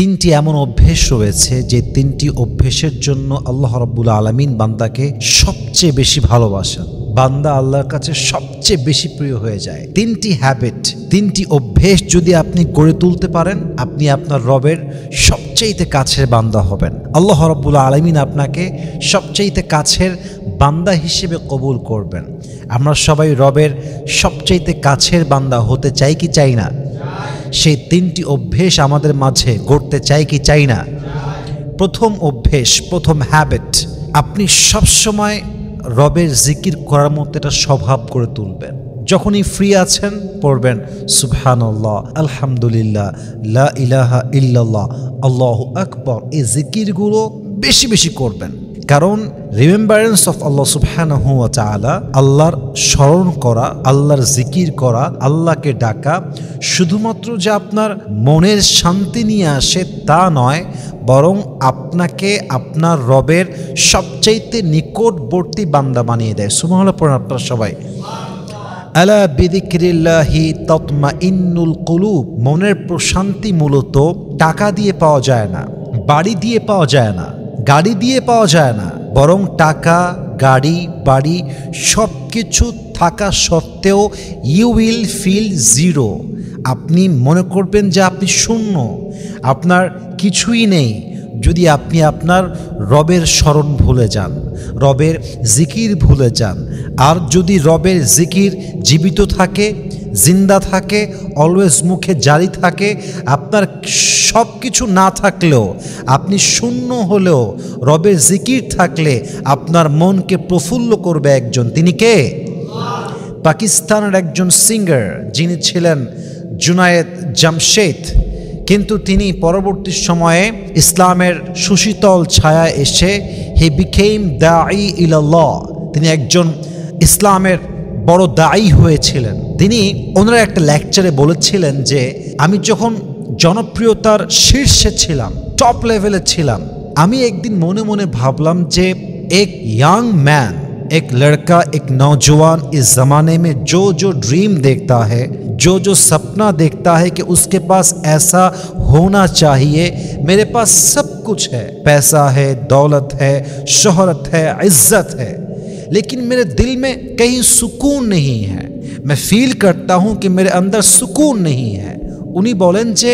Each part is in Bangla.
তিনটি এমন অভ্যেস রয়েছে যে তিনটি অভ্যেসের জন্য আল্লাহ রাব্বুল আলামিন বান্দাকে সবচেয়ে বেশি ভালোবাসেন। বান্দা আল্লাহর কাছে সবচেয়ে বেশি প্রিয় হয়ে যায়। তিনটি হ্যাবিট, তিনটি অভ্যেস যদি আপনি গড়ে তুলতে পারেন, আপনি আপনার রবের সবচেয়ে কাছের বান্দা হবেন। আল্লাহ রাব্বুল আলামিন আপনাকে সবচেয়ে কাছের বান্দা হিসেবে কবুল করবেন। আমরা সবাই রবের সবচেয়ে কাছের বান্দা হতে চাই কি চাই না? সেই তিনটি অভ্যেস আমাদের মাঝে গড়তে চাই কি চাই না? প্রথম অভ্যেস, প্রথম হ্যাবিট, আপনি সবসময় রবের জিকির করার মতো একটা স্বভাব করে তুলবেন। যখনই ফ্রি আছেন পড়বেন সুবহানাল্লাহ, আলহামদুলিল্লাহ, লা ইলাহা ইল্লাল্লাহ, আল্লাহু আকবার। এই জিকিরগুলো বেশি বেশি করবেন, কারণ রিমেম্বারেন্স অফ আল্লাহ সুবহানাহু ওয়া তাআলা, আল্লাহর স্মরণ করা, আল্লাহর জিকির করা, আল্লাহকে ডাকা শুধুমাত্র যে আপনার মনের শান্তি নিয়ে আসে তা নয়, বরং আপনাকে আপনার রবের সবচাইতে নিকটবর্তী বান্দা বানিয়ে দেয়। সুবহানাল্লাহ পড়েন আপনারা সবাই। আলা বিযিকরিল্লাহি তাতমাইন্নুল কুলুব। মনের প্রশান্তি মূলত টাকা দিয়ে পাওয়া যায় না, বাড়ি দিয়ে পাওয়া যায় না, গাড়ি দিয়ে পাওয়া যায় না, বরং টাকা, গাড়ি, বাড়ি সব কিছু থাকা সত্ত্বেও ইউ উইল ফিল জিরো। আপনি মনে করবেন যে আপনি শূন্য, আপনার কিছুই নেই যদি আপনি আপনার রবের স্মরণ ভুলে যান, রবের জিকির ভুলে যান। আর যদি রবের জিকির জীবিত থাকে, জিন্দা থাকে, অলওয়েজ মুখে জারি থাকে, আপনার সব কিছু না থাকলেও, আপনি শূন্য হলেও রবের জিকির থাকলে আপনার মনকে প্রফুল্ল করবে একজন। তিনি কে? পাকিস্তানের একজন সিঙ্গার যিনি ছিলেন জুনায়েদ জামশেদ, কিন্তু তিনি পরবর্তী সময়ে ইসলামের সুশীতল ছায়ায় এসে হি বিকেম দাঈ ইলাল্লাহ। তিনি একজন ইসলামের বড় দায়ী হয়েছিলেন। তিনি ওনারা একটা লেকচারে বলেছিলেন যে আমি যখন জনপ্রিয়তার শীর্ষে ছিলাম, টপ লেভেলে ছিলাম, আমি একদিন মনে মনে ভাবলাম যে এক यंग मैन, एक लड़का, एक नौजवान इस ज़माने में जो ड्रीम देखता है, जो सपना देखता है कि उसके पास ऐसा होना चाहिए, मेरे पास सब कुछ है, पैसा है, दौलत है, शोहरत है, इज्जत है, लेकिन मेरे दिल में कहीं सुकून नहीं है। मैं फील करता हूँ कि मेरे अंदर सुकून नहीं है। উনি বলেন যে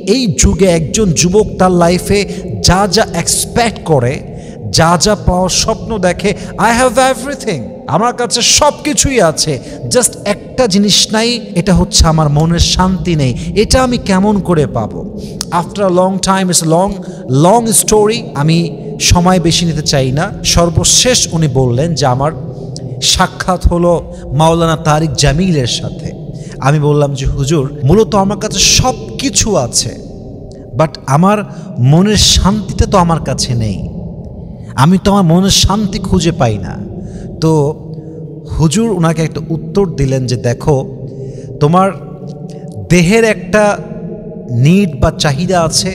এই যুগে একজন যুবক তার লাইফে যা যা এক্সপেক্ট করে, যা যা পাওয়ার স্বপ্ন দেখে, আই হ্যাভ এভরিথিং, আমার কাছে সব কিছুই আছে, জাস্ট একটা জিনিস নাই, এটা হচ্ছে আমার মনের শান্তি নেই। এটা আমি কেমন করে পাবো? After long time, it's long story, আমি সময় বেশি নিতে চাই না। সর্বশেষ উনি বললেন যে আমার সাক্ষাৎ হলো মাওলানা তারিক জামিলের সাথে। আমি বললাম যে হুজুর, মূলত আমার কাছে সব কিছু আছে, বাট আমার মনের শান্তিটা তো আমার কাছে নেই, আমি তো আমার মনের শান্তি খুঁজে পাই না। তো হুজুর ওনাকে একটা উত্তর দিলেন যে দেখো, তোমার দেহের একটা নিড বা চাহিদা আছে,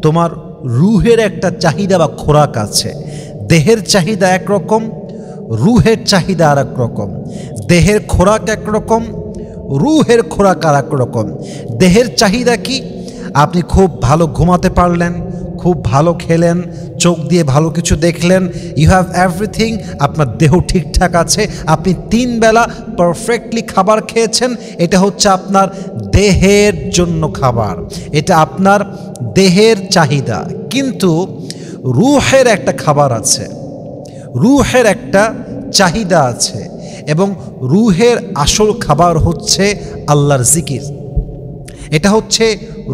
তোমার রুহের একটা চাহিদা বা খোরাক আছে। দেহের চাহিদা একরকম, রুহের চাহিদা আর এক রকম। দেহের খোরাক একরকম, রুহের খোরাক আর এক রকম। দেহের চাহিদা কি? আপনি খুব ভালো ঘুমাতে পারলেন, খুব ভালো খেলেন, চোখ দিয়ে ভালো কিছু দেখলেন, ইউ হ্যাভ এভরিথিং, আপনার দেহ ঠিকঠাক আছে, আপনি 3 বেলা পারফেক্টলি খাবার খেয়েছেন, এটা হচ্ছে আপনার দেহের জন্য খাবার, এটা আপনার দেহের চাহিদা। কিন্তু রুহের একটা খাবার আছে, রুহের একটা চাহিদা আছে, এবং রুহের আসল খাবার হচ্ছে আল্লাহর জিকির। এটা হচ্ছে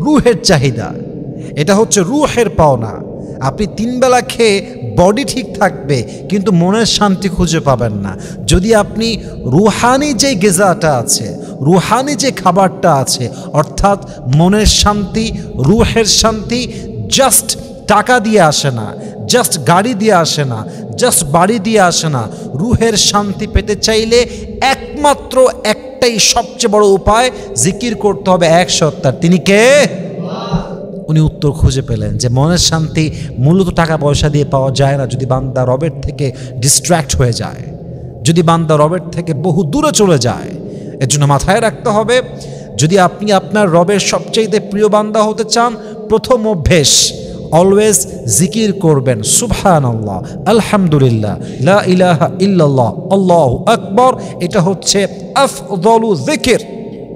রুহের চাহিদা, এটা হচ্ছে রুহের পাওনা। আপনি 3 বেলা খেয়ে বডি ঠিক থাকবে, কিন্তু মনের শান্তি খুঁজে পাবেন না। যদি আপনি রুহানি যে গিজাটা আছে, রুহানি যে খাবারটা আছে, অর্থাৎ মনের শান্তি, রুহের শান্তি জাস্ট টাকা দিয়ে আসে না, জাস্ট গাড়ি দিয়ে আসে না, জাস্ট বাড়ি দিয়ে আসে না। রুহের শান্তি পেতে চাইলে একমাত্র একটাই সবচেয়ে বড় উপায়, জিকির করতে হবে এক সত্তার। তিনি কে? উনি উত্তর খুঁজে পেলেন যে মনের শান্তি মূলত টাকা পয়সা দিয়ে পাওয়া যায় না যদি বান্দা রবের থেকে ডিস্ট্র্যাক্ট হয়ে যায়, যদি বান্দা রবের থেকে বহু দূরে চলে যায়। এর জন্য মাথায় রাখতে হবে, যদি আপনি আপনার রবের সবচেয়ে প্রিয় বান্দা হতে চান, প্রথম অভ্যেস, অলওয়েজ জিকির করবেন সুবহানাল্লাহ, আলহামদুলিল্লাহ, লা ইলাহা ইল্লাল্লাহ, আল্লাহু আকবার। এটা হচ্ছে আফদলু যিকির,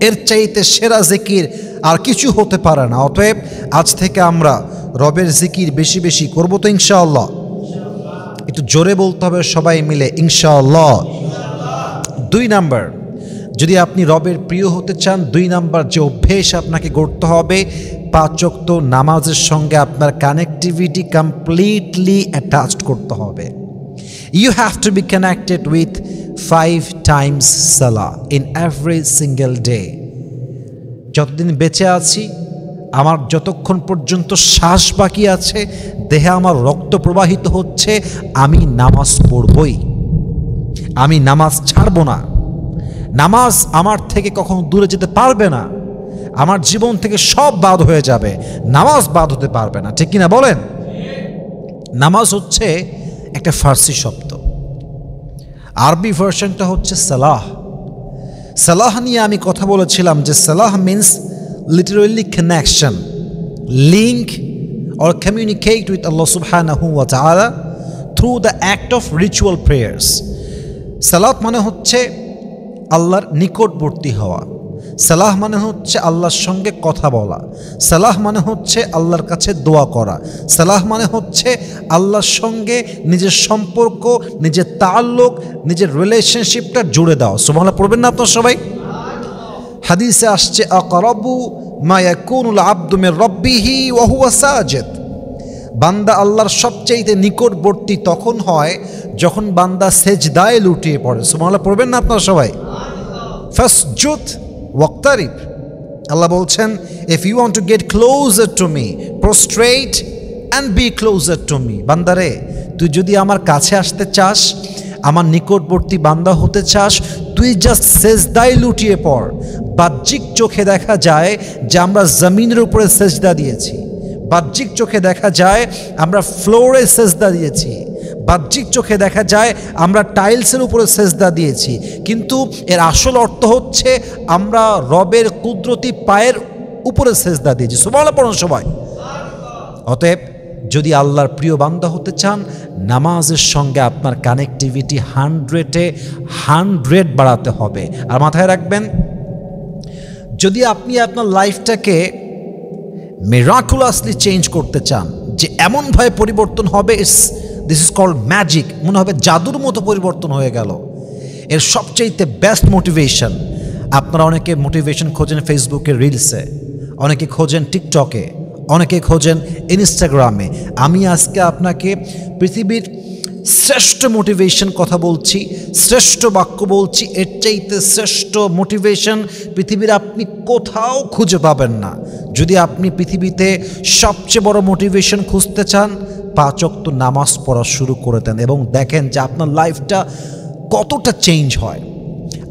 এর চাইতে সেরা জিকির আর কিছু হতে পারে না। অতএব আজ থেকে আমরা রবের জিকির বেশি বেশি করব তো ইনশাআল্লাহ। একটু জোরে বলতে হবে সবাই মিলে ইনশাআল্লাহ। 2 নাম্বার, যদি আপনি রবের প্রিয় হতে চান, 2 নাম্বার যে অভ্যেস আপনাকে গড়তে হবে, 5 ওয়াক্ত নামাজের সঙ্গে আপনার কানেক্টিভিটি কমপ্লিটলি অ্যাটাচড করতে হবে। You have to be connected with 5 times সালাহ ইন এভরি সিঙ্গেল ডে। যতদিন বেঁচে আছি, আমার যতক্ষণ পর্যন্ত শ্বাস বাকি আছে, দেহে আমার রক্ত প্রবাহিত হচ্ছে, আমি নামাজ পড়বই, আমি নামাজ ছাড়ব না। নামাজ আমার থেকে কখনো দূরে যেতে পারবে না। আমার জীবন থেকে সব বাদ হয়ে যাবে, নামাজ বাদ হতে পারবে না। ঠিক কিনা বলেন? নামাজ হচ্ছে একটা ফার্সি শব্দ, আরবি ভার্সনটা হচ্ছে সালাহ। সালাহ নিয়ে আমি কথা বলেছিলাম যে সালাহ means literally connection, link or communicate with Allah subhanahu wa ta'ala through the act of ritual prayers. সালাত মানে হচ্ছে আল্লাহর নিকটবর্তী হওয়া, সালাহ মানে হচ্ছে আল্লাহর সঙ্গে কথা বলা, সালাহ মানে হচ্ছে আল্লাহর কাছে দোয়া করা, সালাহ মানে হচ্ছে আল্লাহর সঙ্গে নিজের সম্পর্ক, নিজের তাআল্লুক, নিজের রিলেশনশিপটা জুড়ে দেওয়া। সুবহানাল্লাহ পড়বেন না আপনারা সবাই? হাদিসে আসছে আকরাবু মা ইয়াকুনুল আবদু মির রাব্বিহি ওয়া হুয়া সাজিদ। বান্দা আল্লাহর সবচেয়ে নিকটবর্তী তখন হয় যখন বান্দা সেজদায় লুটিয়ে পড়ে। সুবহানাল্লাহ পড়বেন না আপনারা সবাই? ফাসজুদ ওয়াক্তারিব। আল্লাহ বলছেন, if you want to get closer to me, prostrate and be closer to me. বান্দারে, তুই যদি আমার কাছে আসতে চাস, আমার নিকটবর্তী বান্দা হতে চাস, তুই জাস্ট সেজদায় লুটিয়ে পড়। বাহ্যিক চোখে দেখা যায় যে আমরা জমিনের উপরে সেজদা দিয়েছি, বাহ্যিক চোখে দেখা যায় আমরা ফ্লোরে সেজদা দিয়েছি, বাহ্যিক চোখে দেখা যায় আমরা টাইলসের উপরে সেজদা দিয়েছি, কিন্তু এর আসল অর্থ হচ্ছে আমরা রবের কুদরতি পায়ের উপরে সেজদা দিয়েছি। সুবহানাল্লাহ পড়ুন সবাই। অতএব যদি আল্লাহর প্রিয় বান্দা হতে চান, নামাজের সঙ্গে আপনার কানেক্টিভিটি 100 বাড়াতে হবে। আর মাথায় রাখবেন, যদি আপনি আপনার লাইফটাকে মিরাকুলাসলি চেঞ্জ করতে চান, যে এমনভাবে পরিবর্তন হবে, দিস ইজ কল্ড ম্যাজিক, মনে হবে জাদুর মতো পরিবর্তন হয়ে গেল, এর সবচেয়ে বেস্ট মোটিভেশন। আপনারা অনেকে মোটিভেশন খোঁজেন ফেসবুকে, রিলসে, অনেকে খোঁজেন টিকটকে, অনেকে খোঁজেন ইনস্টাগ্রামে। আমি আজকে আপনাকে পৃথিবীর শ্রেষ্ঠ মোটিভেশন কথা বলছি, শ্রেষ্ঠ বাক্য বলছি, এর চাইতে শ্রেষ্ঠ মোটিভেশন পৃথিবীর আপনি কোথাও খুঁজে পাবেন না। যদি আপনি পৃথিবীতে সবচেয়ে বড় মোটিভেশন খুঁজতে চান, 5 ওয়াক্ত নামাজ পড়া শুরু করে দেন এবং দেখেন যে আপনার লাইফটা কতটা চেঞ্জ হয়,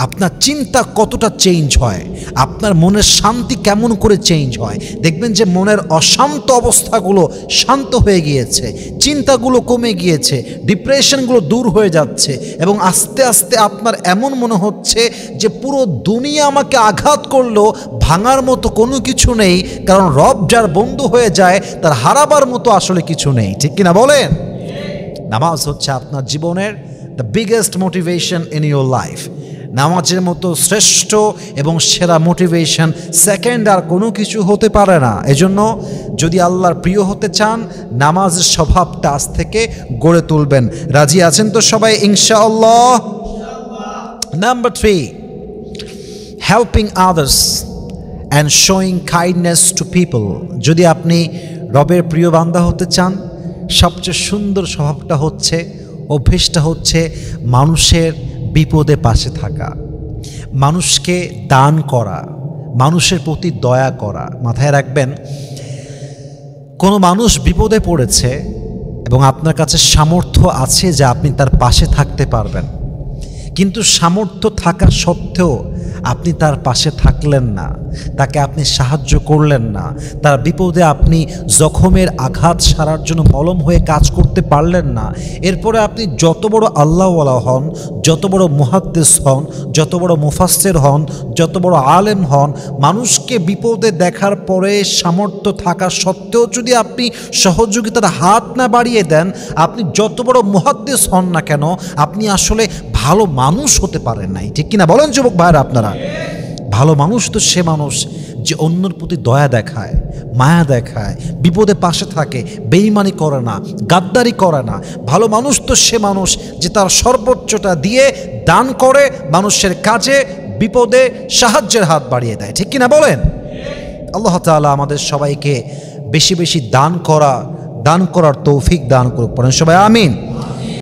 আপনার চিন্তা কতটা চেঞ্জ হয়, আপনার মনের শান্তি কেমন করে চেঞ্জ হয়। দেখবেন যে মনের অশান্ত অবস্থাগুলো শান্ত হয়ে গিয়েছে, চিন্তাগুলো কমে গিয়েছে, ডিপ্রেশনগুলো দূর হয়ে যাচ্ছে এবং আস্তে আস্তে আপনার এমন মনে হচ্ছে যে পুরো দুনিয়া আমাকে আঘাত করলেও ভাঙার মতো কোনো কিছু নেই, কারণ রব যার বন্ধু হয়ে যায় তার হারাবার মতো আসলে কিছু নেই। ঠিক কিনা বলেন? নামাজ হচ্ছে আপনার জীবনের the biggest motivation in your life. নামাজের মতো শ্রেষ্ঠ এবং সেরা মোটিভেশন সেকেন্ড আর কোনো কিছু হতে পারে না। এজন্য যদি আল্লাহর প্রিয় হতে চান, নামাজের স্বভাবটা আজ থেকে গড়ে তুলবেন। রাজি আছেন তো সবাই ইনশাআল্লাহ? Number 3, helping others and showing kindness to people. যদি আপনি রবের প্রিয় বান্দা হতে চান, সবচেয়ে সুন্দর স্বভাবটা হচ্ছে, অভ্যেসটা হচ্ছে মানুষের বিপদে পাশে থাকা, মানুষকে দান করা, মানুষের প্রতি দয়া করা। মাথায় রাখবেন, কোনো মানুষ বিপদে পড়েছে এবং আপনার কাছে সামর্থ্য আছে যে আপনি তার পাশে থাকতে পারবেন, কিন্তু সামর্থ্য থাকা সত্ত্বেও আপনি তার পাশে থাকলেন না, তাকে আপনি সাহায্য করলেন না, তার বিপদে আপনি জখমের আঘাত সারার জন্য মলম হয়ে কাজ করতে পারলেন না, এরপরে আপনি যত বড় আল্লাহওয়ালা হন, যত বড় মুহাদ্দিস হন, যত বড় মুফাসসির হন, যত বড় আলেম হন, মানুষকে বিপদে দেখার পরে সামর্থ্য থাকা সত্ত্বেও যদি আপনি সহযোগিতার হাত না বাড়িয়ে দেন, আপনি যত বড় মুহাদ্দিস হন না কেন, আপনি আসলে ভালো মানুষ হতে পারেন নাই। ঠিক কিনা বলেন যুবক ভাইরা আপনারা? ভালো মানুষ তো সে মানুষ যে অন্যের প্রতি দয়া দেখায়, মায়া দেখায়, বিপদে পাশে থাকে, বেঈমানি করে না, গাদ্দারি করে না। ভালো মানুষ তো সে মানুষ যে তার সর্বোচ্চটা দিয়ে দান করে, মানুষের কাজে বিপদে সাহায্যের হাত বাড়িয়ে দেয়। ঠিক কিনা বলেন? আল্লাহ তাআলা আমাদের সবাইকে বেশি বেশি দান করার তৌফিক দান করুক। পড়েন সবাই আমিন।